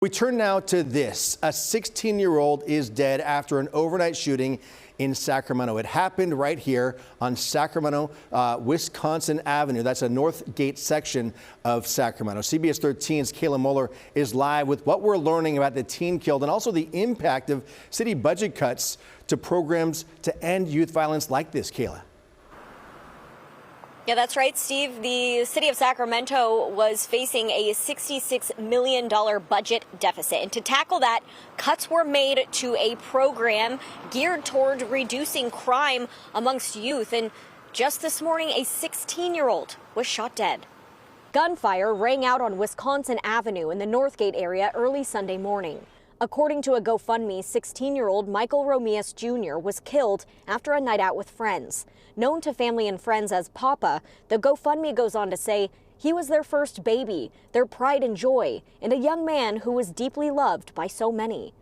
We turn now to this. A 16-year-old is dead after an overnight shooting in Sacramento. It happened right here on Sacramento, Wisconsin Avenue. That's a Northgate section of Sacramento. CBS 13's Kayla Moeller is live with what we're learning about the teen killed and also the impact of city budget cuts to programs to end youth violence like this. Kayla. Yeah, that's right, Steve. The city of Sacramento was facing a $66 million budget deficit. And to tackle that, cuts were made to a program geared toward reducing crime amongst youth. And just this morning, a 16-year-old was shot dead. Gunfire rang out on Wisconsin Avenue in the Northgate area early Sunday morning. According to a GoFundMe, 16-year-old Michael Romias Jr. was killed after a night out with friends. Known to family and friends as Papa, the GoFundMe goes on to say he was their first baby, their pride and joy, and a young man who was deeply loved by so many.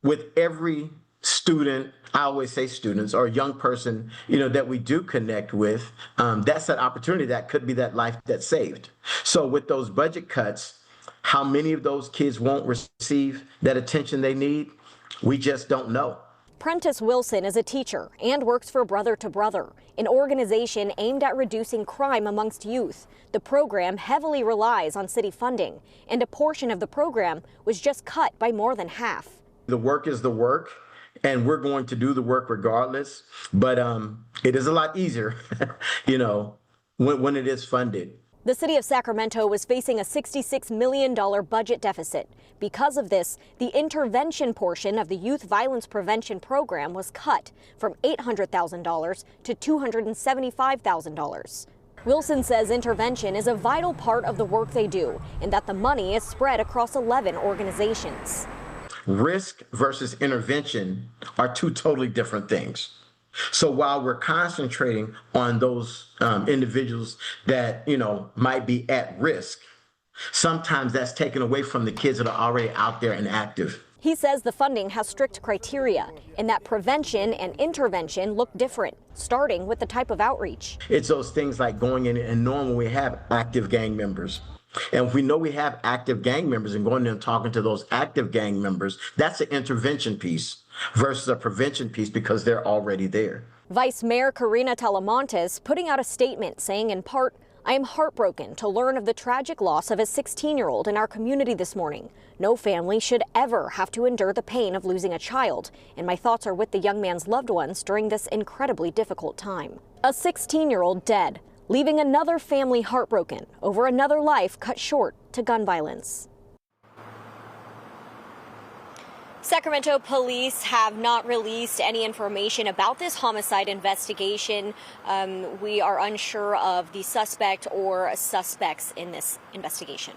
With every student, I always say students or young person, that we do connect with, that's that opportunity that could be that life that's saved. So with those budget cuts, how many of those kids won't receive that attention they need? We just don't know. Prentice Wilson is a teacher and works for Brother to Brother, an organization aimed at reducing crime amongst youth. The program heavily relies on city funding, and a portion of the program was just cut by more than half. The work is the work, and we're going to do the work regardless, but it is a lot easier, when it is funded. The city of Sacramento was facing a $66 million budget deficit. Because of this, the intervention portion of the youth violence prevention program was cut from $800,000 to $275,000. Wilson says intervention is a vital part of the work they do and that the money is spread across 11 organizations. Risk versus intervention are two totally different things. So while we're concentrating on those individuals that, might be at risk, sometimes that's taken away from the kids that are already out there and active. He says the funding has strict criteria and that prevention and intervention look different, starting with the type of outreach. It's those things like going in and knowing when we have active gang members. And if we know we have active gang members and going in and talking to those active gang members, that's an intervention piece versus a prevention piece because they're already there. Vice Mayor Karina Talamontes putting out a statement saying in part, "I am heartbroken to learn of the tragic loss of a 16-year-old in our community this morning. No family should ever have to endure the pain of losing a child, and my thoughts are with the young man's loved ones during this incredibly difficult time." A 16-year-old dead, leaving another family heartbroken over another life cut short to gun violence. Sacramento police have not released any information about this homicide investigation. We are unsure of the suspect or suspects in this investigation.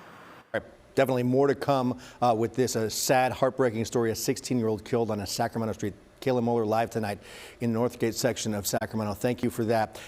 Definitely more to come with this. A sad, heartbreaking story. A 16-year-old killed on a Sacramento street. Kayla Moeller live tonight in the Northgate section of Sacramento. Thank you for that.